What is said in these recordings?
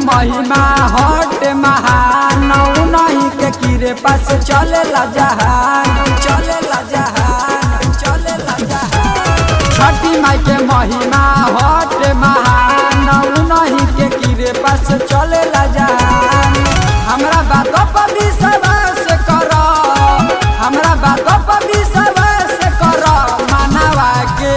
महिमा हट महान नहीं के कीरे पास चले ला जहान चले ला जहान चले ला जहान। छठी माई के महिमा हट महान नहीं के कीरे पास चले ला जहान। हमरा बातों पर विश्वास करो, हमरा बातों पर विश्वास करो। मानवा के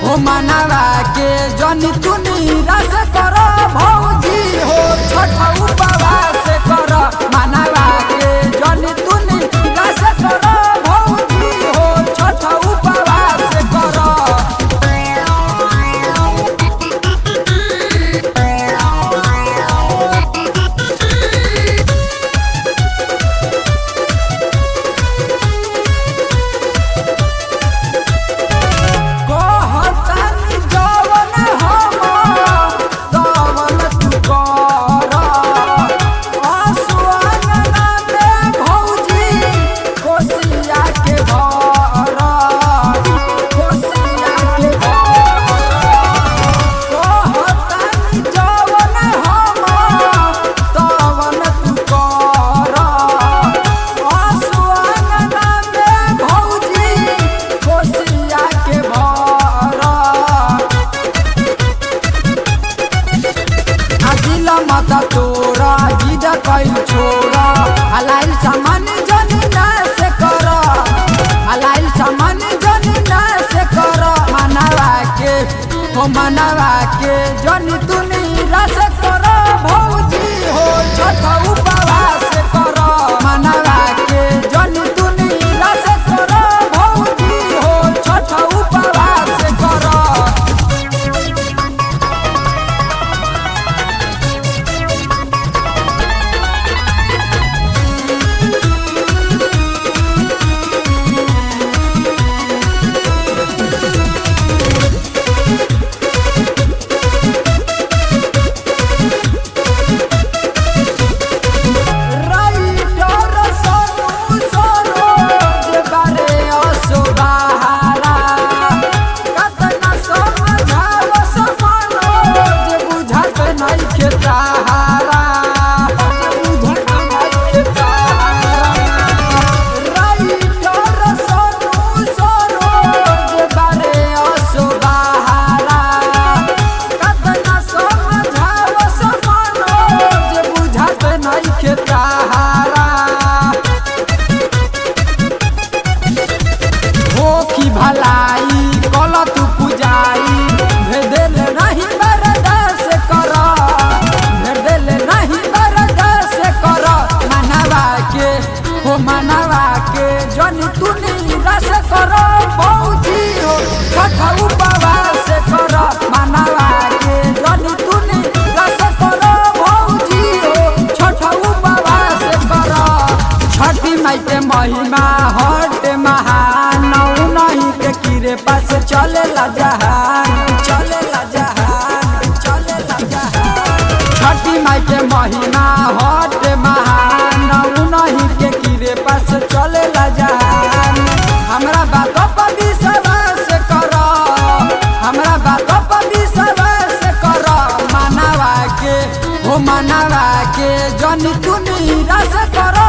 हो मानवा के जनी तू निराश करो भौजी हो छठ उपवास करो। मानवा के जनी तू निराश करो भौजी हो छठ उपवास करो। मत तोरा जिद कई छोरा हलाल सामान जनी ना से कर, हलाल सामान जनी ना से कर। मानवा के हो मानवा के जनी तू निराश कर भौजी हो छठ उपवास कर। मानवा के जनी तू निराश कर भौजी हो छठ उपवास कर। भलाई कल तू पुजाई भेदल नहीं बर्दाश्त कर, भेदल नहीं बर्दाश्त कर। मानवा के हो मानवा के जनी तू निराश कर भौजी हो छठ उपवास कर। मानवा के जनी तू निराश कर भौजी हो छठ उपवास कर। छठी माई के महिमा हट महान नहीं के कीरे पास चले ला जहान चले ला जहान चले ला जहान। छठी माई के महिमा हट महान नहीं के कीरे पास चले ला जहान। हमरा बातों पर विश्वास करो, हमरा बातों पर विश्वास करो। मानवा के हो मानवा के जनी तू निराश कर